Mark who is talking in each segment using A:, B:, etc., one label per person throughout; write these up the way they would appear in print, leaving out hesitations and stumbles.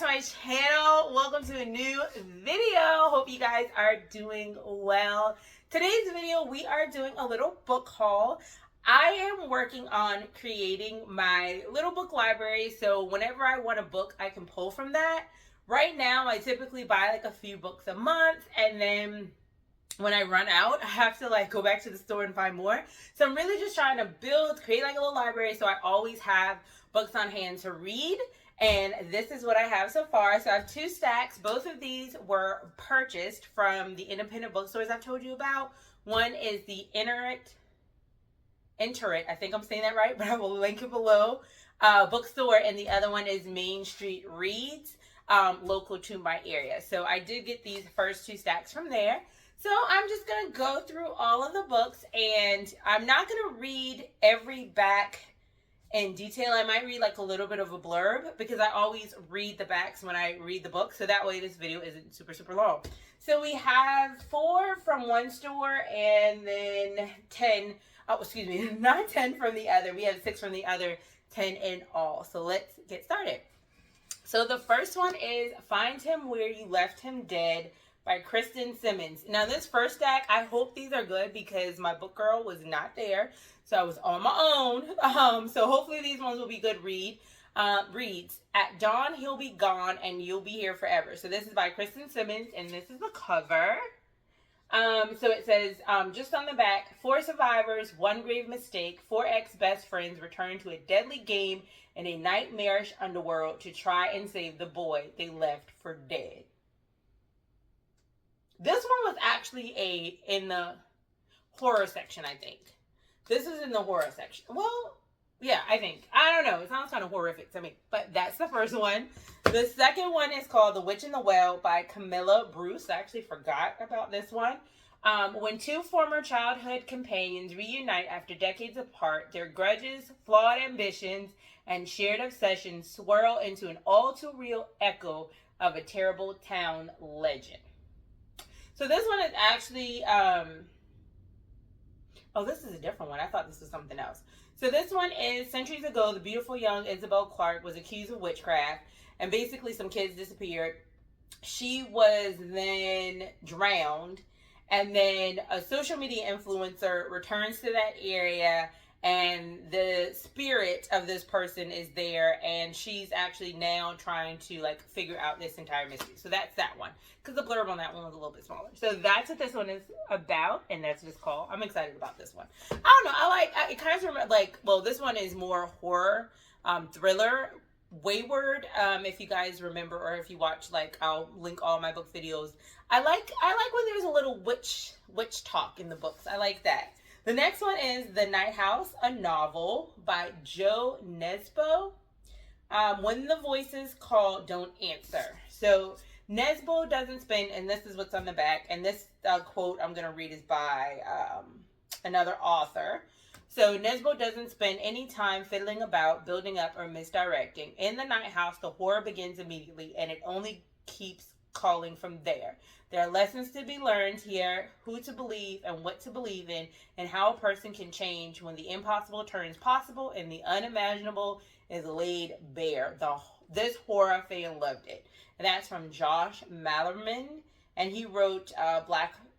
A: to my channel. Welcome to a new video. Hope you guys are doing well. Today's video, we are doing a little book haul. I am working on creating my little book library, so whenever I want a book, I can pull from that. Right now, I typically buy like a few books a month, and then when I run out, I have to like go back to the store and find more. So I'm really just trying to create like a little library so I always have books on hand to read. And this is what I have so far. So I have 2 stacks. Both of these were purchased from the independent bookstores I've told you about. One is the Enter It, I think I'm saying that right, but I will link it below, bookstore, and the other one is Main Street Reads, local to my area. So I did get these first 2 stacks from there. So I'm just going to go through all of the books, and I'm not going to read every back in detail. I might read like a little bit of a blurb because I always read the backs when I read the book, so that way this video isn't super long. So we have 4 from one store and then 10, not 10 from the other. We have 6 from the other, 10 in all. So let's get started. So the first one is Find Him Where You Left Him Dead by Kristen Simmons. Now this first stack, I hope these are good because my book girl was not there. So I was on my own. So hopefully these ones will be good reads. At dawn, he'll be gone and you'll be here forever. So this is by Kristen Simmons and this is the cover. So it says, just on the back, 4 survivors, 1 grave mistake, 4 ex-best friends return to a deadly game in a nightmarish underworld to try and save the boy they left for dead. This one was actually in the horror section, I think. This is in the horror section. Well, yeah, I think. I don't know. It sounds kind of horrific to me. But that's the first one. The second one is called The Witch in the Well by Camilla. I actually forgot about this one. When 2 former childhood companions reunite after decades apart, their grudges, flawed ambitions, and shared obsessions swirl into an all-too-real echo of a terrible town legend. So this one is actually... Oh, this is a different one. I thought this was something else. So this one is, centuries ago, the beautiful young Isabel Clarke was accused of witchcraft, and basically some kids disappeared. She was then drowned, and then a social media influencer returns to that area, and the spirit of this person is there, and she's actually now trying to like figure out this entire mystery. So that's that one, because the blurb on that one was a little bit smaller. So that's what this one is about, and that's what it's called. I'm excited about this one. I don't know, it kind of remember, like, well, this one is more horror, thriller, Wayward. If you guys remember, or if you watch, like, I'll link all my book videos. I like when there's a little witch talk in the books. I like that. The next one is The Night House, a novel by Nesbo. When the Voices Call, Don't Answer. So Nesbo doesn't spend, and this is what's on the back, and this quote I'm going to read is by another author. So Nesbo doesn't spend any time fiddling about, building up, or misdirecting. In the Night House, the horror begins immediately, and it only keeps calling from there. There are lessons to be learned here, who to believe and what to believe in, and how a person can change when the impossible turns possible and the unimaginable is laid bare. This horror fan loved it. And that's from Josh Malerman, and he wrote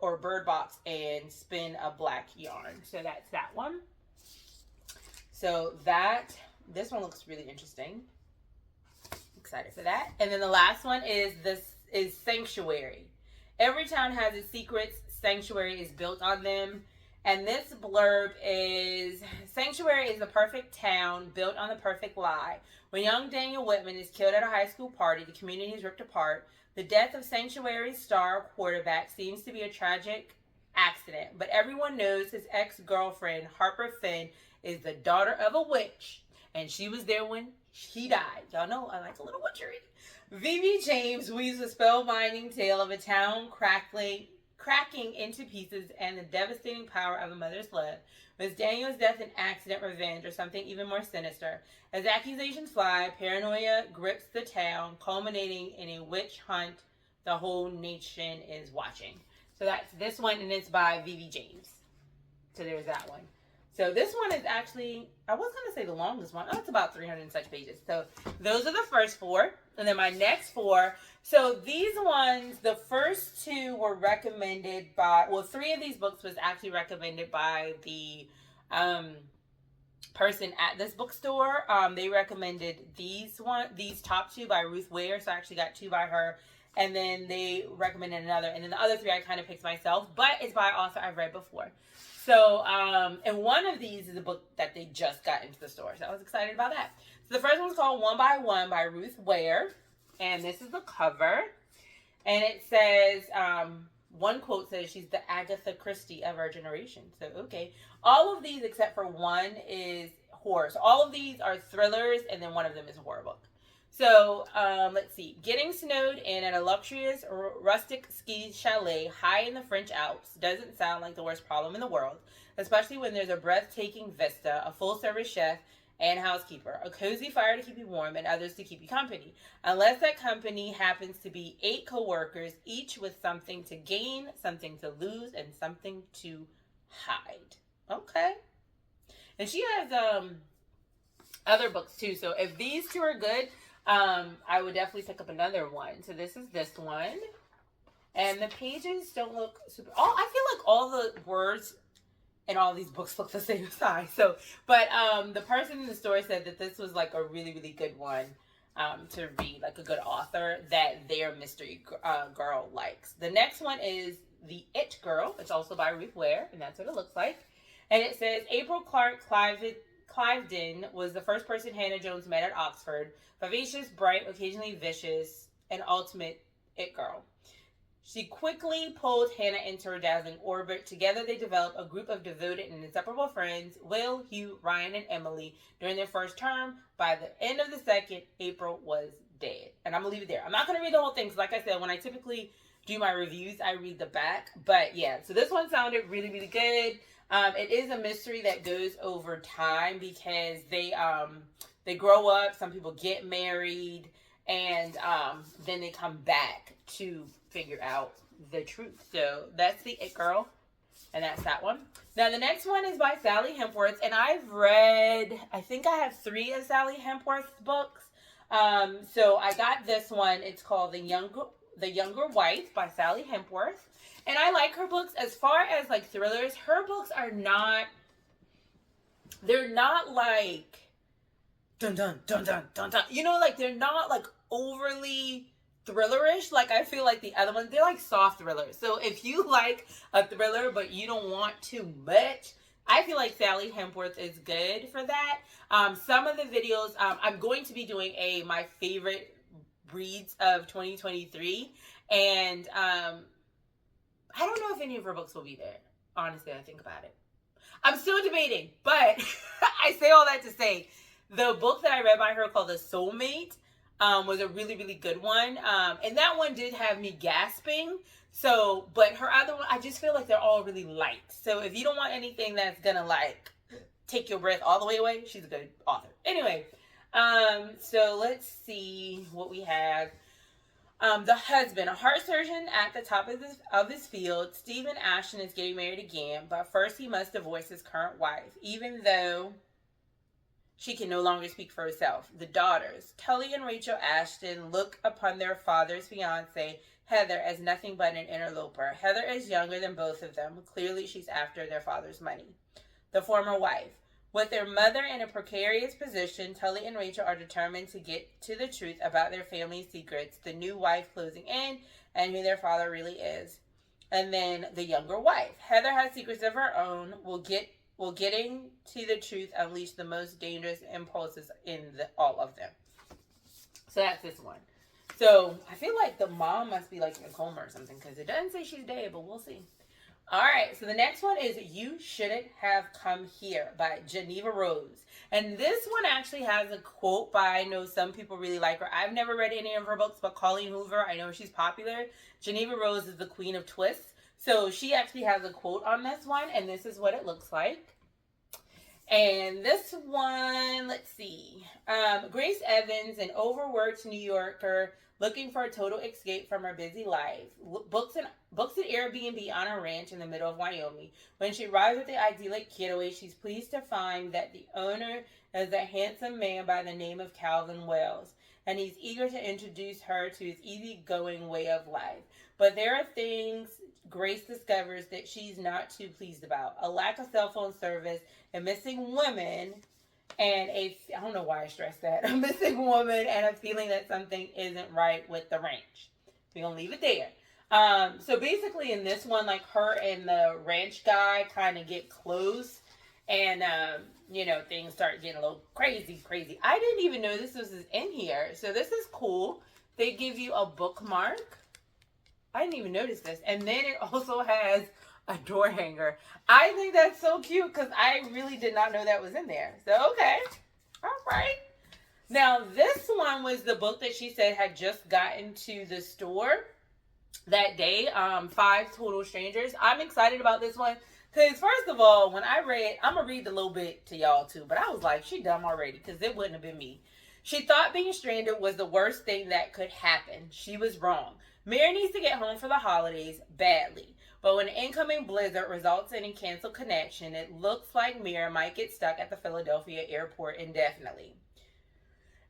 A: Bird Box and Spin a Black Yarn. So that's that one. So this one looks really interesting. Excited for that. And then the last one is Sanctuary. Every town has its secrets. Sanctuary is built on them. And this blurb is, Sanctuary is the perfect town built on the perfect lie. When young Daniel Whitman is killed at a high school party, the community is ripped apart. The death of Sanctuary's star quarterback seems to be a tragic accident. But everyone knows his ex-girlfriend, Harper Finn, is the daughter of a witch. And she was there when he died. Y'all know I like a little witchery. V.V. James weaves a spellbinding tale of a town cracking into pieces and the devastating power of a mother's love. Was Daniel's death an accident, revenge, or something even more sinister? As accusations fly, paranoia grips the town, culminating in a witch hunt the whole nation is watching. So that's this one, and it's by V.V. James. So there's that one. So this one is actually, I was going to say the longest one. Oh, it's about 300 and such pages. So those are the first 4. And then my next 4. So these ones, the first 2 were recommended by, well, 3 of these books was actually recommended by the person at this bookstore. They recommended these top 2 by Ruth Ware. So I actually got 2 by her. And then they recommended another. And then the other 3 I kind of picked myself. But it's by an author I've read before. So, and one of these is a book that they just got into the store. So I was excited about that. So the first one's called One by One by Ruth Ware. And this is the cover. And it says, one quote says she's the Agatha Christie of our generation. So, okay. All of these except for one is horror. So all of these are thrillers, and then one of them is a horror book. So, let's see. Getting snowed in at a luxurious rustic ski chalet high in the French Alps doesn't sound like the worst problem in the world, especially when there's a breathtaking vista, a full-service chef, and housekeeper, a cozy fire to keep you warm, and others to keep you company. Unless that company happens to be 8 co-workers, each with something to gain, something to lose, and something to hide. Okay. And she has other books too. So if these 2 are good, I would definitely pick up another one. So this is this one. And the pages don't look super... I feel like all the words in all these books look the same size. So, but the person in the store said that this was like a really, really good one to read, like a good author that their mystery girl likes. The next one is The It Girl. It's also by Ruth Ware, and that's what it looks like. And it says, April Clark Cliveden was the first person Hannah Jones met at Oxford. Vivacious, bright, occasionally vicious, and ultimate it girl. She quickly pulled Hannah into her dazzling orbit. Together they developed a group of devoted and inseparable friends, Will, Hugh, Ryan, and Emily, during their first term. By the end of the second, April was dead. And I'm going to leave it there. I'm not going to read the whole thing, because like I said, when I typically do my reviews, I read the back. But yeah, so this one sounded really, really good. It is a mystery that goes over time, because they grow up, some people get married, and then they come back to figure out the truth. So that's The It Girl, and that's that one. Now the next one is by Sally Hempworth, and I've read, I think I have 3 of Sally Hempworth's books. So I got this one. It's called The Younger Wife by Sally Hempworth. And I like her books. As far as like thrillers, her books are not, they're not like dun dun dun dun dun dun. You know, like they're not like overly thrillerish. Like I feel like the other ones, they're like soft thrillers. So if you like a thriller but you don't want too much, I feel like Sally Hempworth is good for that. Some of the videos, I'm going to be doing my favorite reads of 2023, and I don't know if any of her books will be there. Honestly, I think about it. I'm still debating, but I say all that to say, the book that I read by her called The Soulmate was a really, really good one. And that one did have me gasping. So, but her other one, I just feel like they're all really light. So if you don't want anything that's gonna like take your breath all the way away, she's a good author. Anyway, so let's see what we have. The husband, a heart surgeon at the top of his field, Stephen Ashton is getting married again, but first he must divorce his current wife, even though she can no longer speak for herself. The daughters, Tully and Rachel Ashton, look upon their father's fiancée, Heather, as nothing but an interloper. Heather is younger than both of them. Clearly, she's after their father's money. The former wife. With their mother in a precarious position, Tully and Rachel are determined to get to the truth about their family's secrets, the new wife closing in, and who their father really is. And then the younger wife. Heather has secrets of her own. Will getting to the truth unleash the most dangerous impulses in all of them. So that's this one. So I feel like the mom must be like in a coma or something, because it doesn't say she's dead, but we'll see. All right, so the next one is You Shouldn't Have Come Here by Jeneva Rose. And this one actually has a quote by, I know some people really like her. I've never read any of her books, but Colleen Hoover, I know she's popular. Jeneva Rose is the queen of twists. So she actually has a quote on this one, and this is what it looks like. And this one, let's see. Grace Evans, an overworked New Yorker looking for a total escape from her busy life, books an Airbnb on a ranch in the middle of Wyoming. When she arrives at the idyllic getaway, she's pleased to find that the owner is a handsome man by the name of Calvin Wells, and he's eager to introduce her to his easygoing way of life. But there are things Grace discovers that she's not too pleased about. A lack of cell phone service, a missing woman, and I don't know why I stressed that, a missing woman and a feeling that something isn't right with the ranch. We're going to leave it there. So basically in this one, like her and the ranch guy kind of get close, and, things start getting a little crazy. I didn't even know this was in here. So this is cool. They give you a bookmark. I didn't even notice this. And then it also has a door hanger. I think that's so cute because I really did not know that was in there. So, okay. All right. Now, this one was the book that she said had just gotten to the store that day. 5 Total Strangers. I'm excited about this one because, first of all, when I read, I'm going to read a little bit to y'all too, but I was like, she dumb already because it wouldn't have been me. She thought being stranded was the worst thing that could happen. She was wrong. Mary needs to get home for the holidays badly. But when an incoming blizzard results in a canceled connection, it looks like Mira might get stuck at the Philadelphia airport indefinitely.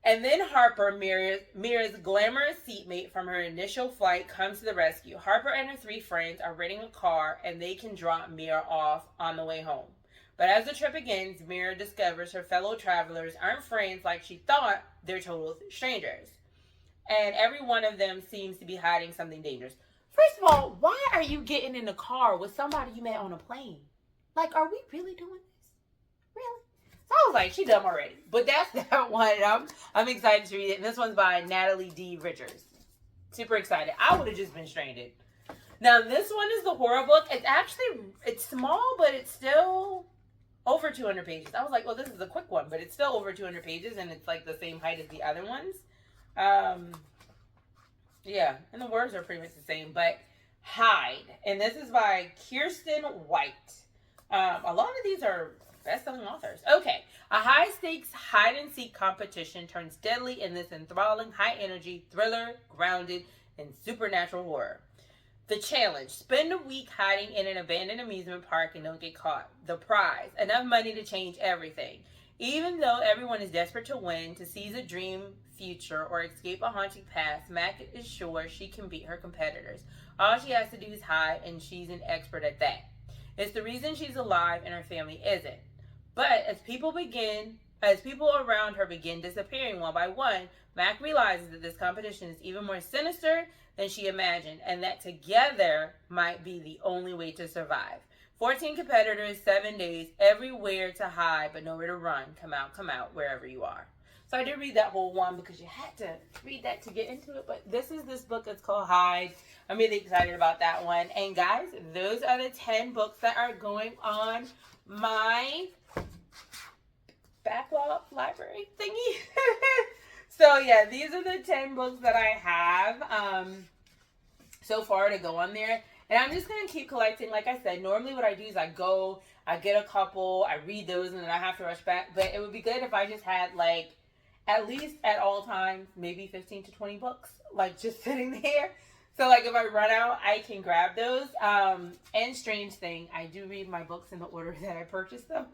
A: And then Harper, Mira's glamorous seatmate from her initial flight, comes to the rescue. Harper and her 3 friends are renting a car, and they can drop Mira off on the way home. But as the trip begins, Mira discovers her fellow travelers aren't friends like she thought. They're total strangers. And every one of them seems to be hiding something dangerous. First of all, why are you getting in the car with somebody you met on a plane? Like, are we really doing this? Really? So I was like, she dumb already. But that's that one. I'm excited to read it. And this one's by Natalie D. Richards. Super excited. I would have just been stranded. Now, this one is the horror book. It's small, but it's still over 200 pages. I was like, well, this is a quick one, but it's still over 200 pages, and it's like the same height as the other ones. Yeah, and the words are pretty much the same, but Hide. And this is by Kiersten White. A lot of these are best-selling authors. Okay. A high-stakes hide-and-seek competition turns deadly in this enthralling, high-energy thriller grounded in supernatural horror. The challenge. Spend a week hiding in an abandoned amusement park and don't get caught. The prize. Enough money to change everything. Even though everyone is desperate to win, to seize a dream future, or escape a haunting past, Mac is sure she can beat her competitors. All she has to do is hide, and she's an expert at that. It's the reason she's alive and her family isn't. But as people around her begin disappearing one by one, Mac realizes that this competition is even more sinister than she imagined, and that together might be the only way to survive. 14 competitors, 7 days, everywhere to hide, but nowhere to run. Come out, wherever you are. So I did read that whole one because you had to read that to get into it. But this book. It's called Hide. I'm really excited about that one. And guys, those are the 10 books that are going on my backlog library thingy. So yeah, these are the 10 books that I have so far to go on there. And I'm just going to keep collecting. Like I said, normally what I do is I get a couple, I read those, and then I have to rush back. But it would be good if I just had, like, at least at all times, maybe 15 to 20 books, like, just sitting there. So, like, if I run out, I can grab those. And strange thing, I do read my books in the order that I purchased them.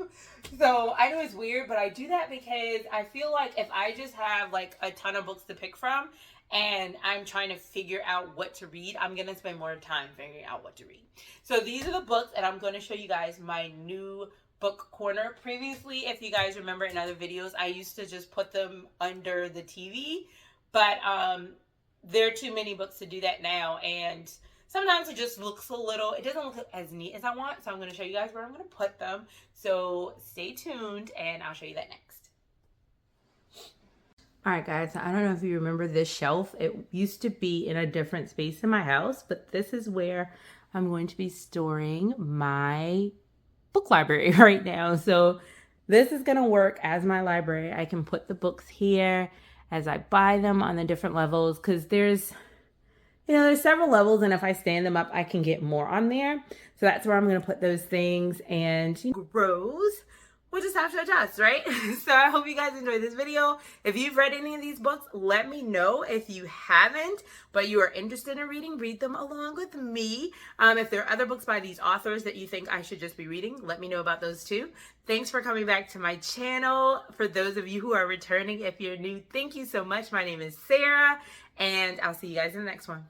A: So, I know it's weird, but I do that because I feel like if I just have, like, a ton of books to pick from, and I'm trying to figure out what to read, I'm going to spend more time figuring out what to read. So these are the books, and I'm going to show you guys my new book corner. Previously, if you guys remember in other videos, I used to just put them under the TV, but there are too many books to do that now, and sometimes it just looks it doesn't look as neat as I want, so I'm going to show you guys where I'm going to put them. So stay tuned, and I'll show you that next. Alright guys, I don't know if you remember this shelf. It used to be in a different space in my house, but this is where I'm going to be storing my book library right now. So this is going to work as my library. I can put the books here as I buy them on the different levels, because there's several levels, and if I stand them up, I can get more on there. So that's where I'm going to put those things. And grows. we'll just have to adjust, right? So I hope you guys enjoyed this video. If you've read any of these books, let me know. If you haven't, but you are interested in reading, read them along with me. If there are other books by these authors that you think I should just be reading, let me know about those too. Thanks for coming back to my channel. For those of you who are returning, if you're new, thank you so much. My name is Sarah, and I'll see you guys in the next one.